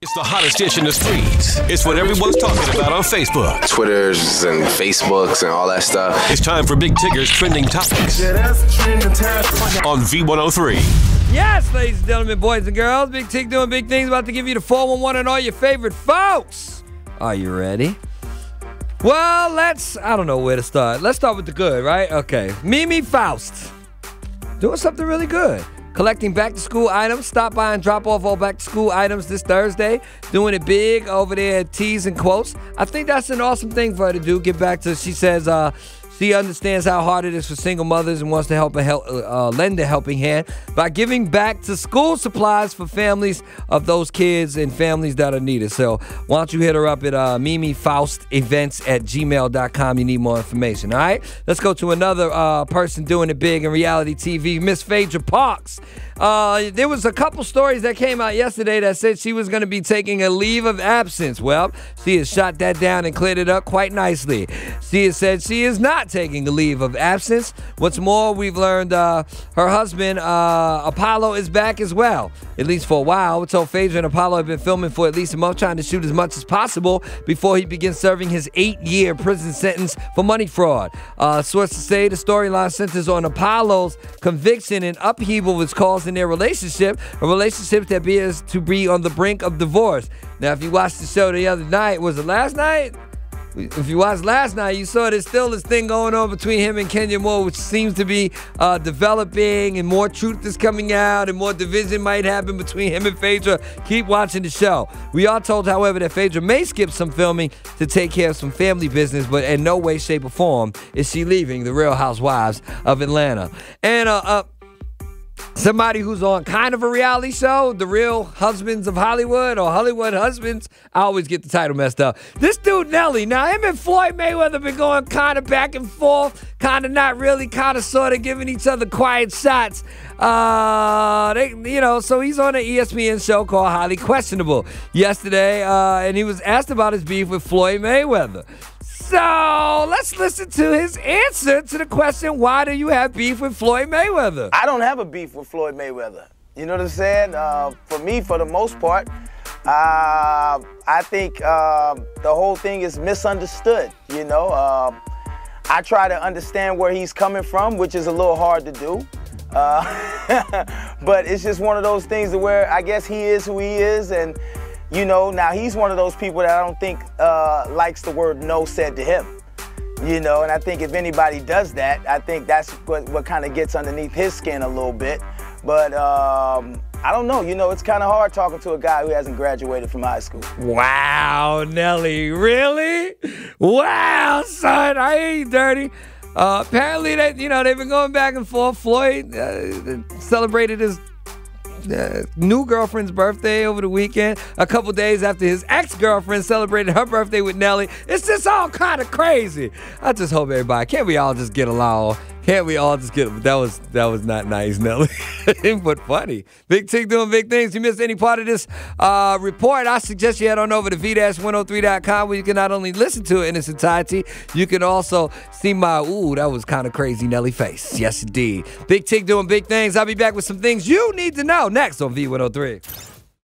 It's the hottest dish in the streets. It's what everyone's talking about on Facebook, Twitters and Facebooks and all that stuff. It's time for Big Tigger's Trending Topics on V103. Yes, ladies and gentlemen, boys and girls, Big Tig doing big things, about to give you the 411 on all your favorite folks. Are you ready? Well, I don't know where to start. Let's start with the good, right? Okay. Mimi Faust doing something really good. Collecting back-to-school items. Stop by and drop off all back-to-school items this Thursday. Doing it big over there at T's and Quotes. I think that's an awesome thing for her to do. Get back to, she says, she understands how hard it is for single mothers and wants to lend a helping hand by giving back to school supplies for families of those kids and families that are needed. So why don't you hit her up at mimifaustevents@gmail.com. You need more information, all right? Let's go to another person doing it big in reality TV, Miss Phaedra Parks. There was a couple stories that came out yesterday that said she was going to be taking a leave of absence. Well, she has shot that down and cleared it up quite nicely. She has said she is not taking a leave of absence. What's more, we've learned her husband, Apollo, is back as well, at least for a while. We're told Phaedra and Apollo have been filming for at least a month, trying to shoot as much as possible before he begins serving his 8-year prison sentence for money fraud. Sources say the storyline centers on Apollo's conviction and upheaval which caused in their relationship, a relationship that appears to be on the brink of divorce. Now, if you watched the show the other night, was it last night? If you watched last night, you saw there's still this thing going on between him and Kenya Moore, which seems to be developing, and more truth is coming out, and more division might happen between him and Phaedra. Keep watching the show. We are told, however, that Phaedra may skip some filming to take care of some family business, but in no way, shape, or form is she leaving the Real Housewives of Atlanta. And somebody who's on kind of a reality show, The Real Husbands of Hollywood, or Hollywood Husbands. I always get the title messed up. This dude, Nelly, now him and Floyd Mayweather been going kind of back and forth, kind of not really, kind of sort of giving each other quiet shots. So he's on an ESPN show called Highly Questionable yesterday, and he was asked about his beef with Floyd Mayweather. So let's listen to his answer to the question, why do you have beef with Floyd Mayweather? I don't have a beef with Floyd Mayweather. You know what I'm saying? For me, for the most part, I think the whole thing is misunderstood, you know? I try to understand where he's coming from, which is a little hard to do. But it's just one of those things where I guess he is who he is, and you know, now he's one of those people that I don't think likes the word no said to him. You know, and I think if anybody does that, I think that's what kind of gets underneath his skin a little bit. But I don't know, you know, it's kind of hard talking to a guy who hasn't graduated from high school. Wow, Nelly, really? Wow, son, I ain't dirty. Apparently, they've been going back and forth. Floyd celebrated his new girlfriend's birthday over the weekend, a couple days after his ex-girlfriend celebrated her birthday with Nelly. It's just all kind of crazy. I just hope everybody, can't we all just get along? Can't we all just get, that was not nice, Nelly. But funny. Big Tig doing big things. You missed any part of this report, I suggest you head on over to v-103.com, where you can not only listen to it in its entirety, you can also see my, that was kind of crazy Nelly face. Yes, indeed. Big Tig doing big things. I'll be back with some things you need to know next on V103.